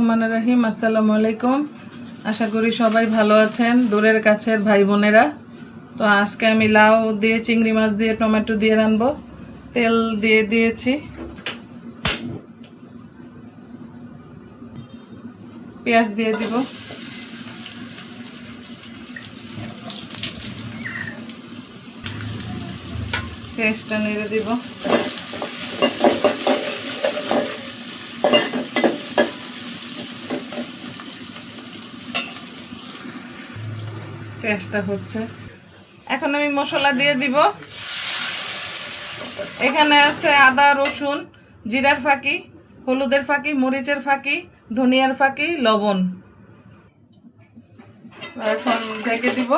রহমানির রহিম। আসসালামু আলাইকুম। আশা করি সবাই ভালো আছেন, দূরের কাছের ভাই বোনেরা। তো আজকে আমি লাউ দিয়ে, চিংড়ি মাছ দিয়ে, টমেটো দিয়ে রান্নবো। তেল দিয়ে দিয়েছি, পেঁয়াজ দিয়ে দিব, পেঁয়াজটা নেড়ে দিব। পেঁয়াজটা হচ্ছে, এখন আমি মশলা দিয়ে দিব। এখানে আছে আদা, রসুন, জিরার ফাঁকি, হলুদের ফাঁকি, মরিচের ফাঁকি, ধনিয়ার ফাঁকি, লবণ। এখন ঢেকে দিব,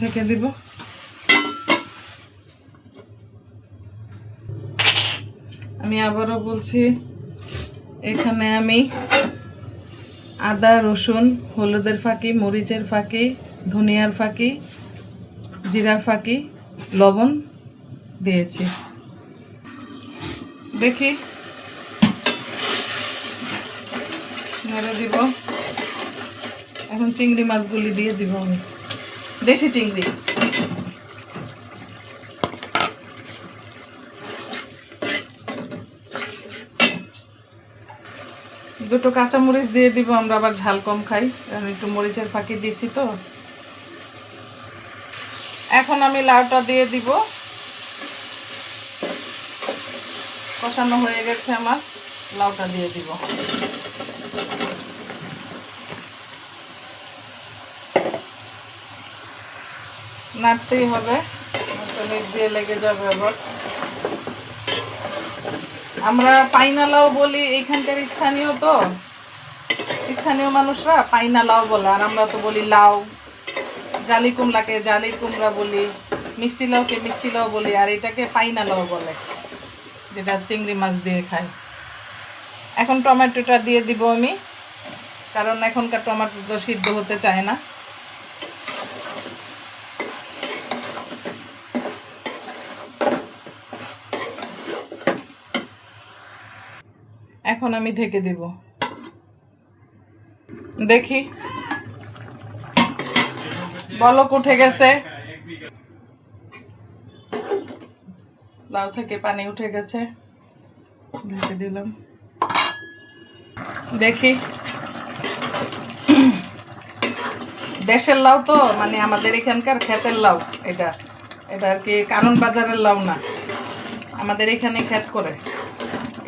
ঢেকে দিব। আমি আবারও বলছি, এখানে আমি আদা, রসুন, হলুদের ফাঁকি, মরিচের ফাঁকি, ধনিয়ার ফাঁকি, জিরার ফাঁকি, লবণ দিয়েছি। দেখি, নেড়ে দিব। এখন চিংড়ি মাছগুলি দিয়ে দিব আমি, দেশি চিংড়ি। দুটো কাঁচামরিচ দিয়ে দিব, আমরা আবার ঝাল কম খাই, কারণ একটু মরিচের ফাঁকি দিয়েছি তো। এখন আমি লাউটা দিয়ে দিব। কষানো হয়ে গেছে আমার, লাউটা দিয়ে দিব। নাড়তেই হবে, নিচ দিয়ে লেগে যাবে আবার। আমরা পাইনা লাউ বলি, এখানকার স্থানীয় তো, স্থানীয় মানুষরা পাইনা লাউ বলে, আর আমরা তো বলি লাউ। জালি কুমড়াকে জালি কুমড়া বলি, মিষ্টি লাউকে মিষ্টি লাউ বলি, আর এটাকে পাইনা লাউ বলে, যেটা চিংড়ি মাছ দিয়ে খাই। এখন টমেটোটা দিয়ে দিব আমি, কারণ এখনকার টমেটো তো সিদ্ধ হতে চায় না। এখন আমি ঢেকে দিব। দেখি, বলক উঠে গেছে, লাউ থেকে পানি উঠে গেছে, ঢেকে দিলাম। দেখি, দেশের লাউ তো, মানে আমাদের এখানকার ক্ষেতের লাউ। এটা এটা আর কি কারণ বাজারের লাউ না, আমাদের এখানে ক্ষেত করে,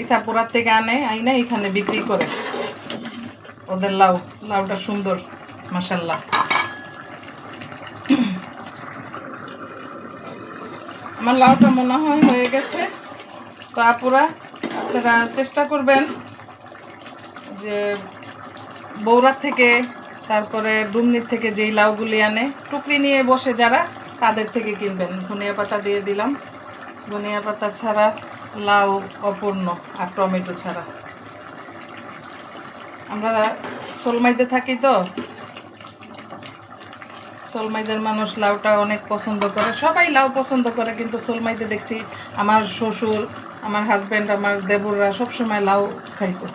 ইসাপুরার থেকে আনে, আইনা এখানে বিক্রি করে। ওদের লাউ, লাউটা সুন্দর মাশাআল্লাহ। আমার লাউটা মনে হয় হয়ে গেছে। তো আপুরা, আপনারা চেষ্টা করবেন যে বৌরার থেকে, তারপরে ডুমনির থেকে যেই লাউগুলি আনে, টুকরি নিয়ে বসে যারা, তাদের থেকে কিনবেন। ধনিয়া পাতা দিয়ে দিলাম, ধনিয়া পাতা ছাড়া লাউ অপূর্ণ, আর টমেটো ছাড়া। আমরা সোলমাইতে থাকি তো, সোলমাইদের মানুষ লাউটা অনেক পছন্দ করে, সবাই লাউ পছন্দ করে, কিন্তু সোলমাইতে দেখছি আমার শ্বশুর, আমার হাজব্যান্ড, আমার দেবররা সবসময় লাউ খাইতো,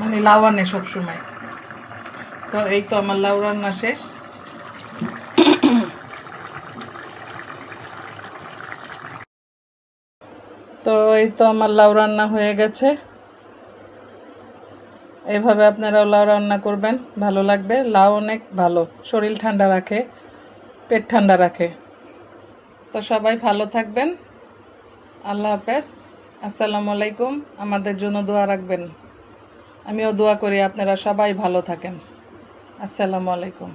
মানে লাউ আনে সবসময়। তো এই তো আমার লাউ রান্না শেষ। তো এই তো আমার লাউ রান্না হয়ে গেছে। এইভাবে আপনারাও লাউ রান্না করবেন, ভালো লাগবে। লাউ অনেক ভালো, শরীর ঠান্ডা রাখে, পেট ঠান্ডা রাখে। তো সবাই ভালো থাকবেন। আল্লাহ হাফেজ, আসসালামু আলাইকুম। আমাদের জন্য দোয়া রাখবেন, আমিও দোয়া করি আপনারা সবাই ভালো থাকেন। আসসালামু আলাইকুম।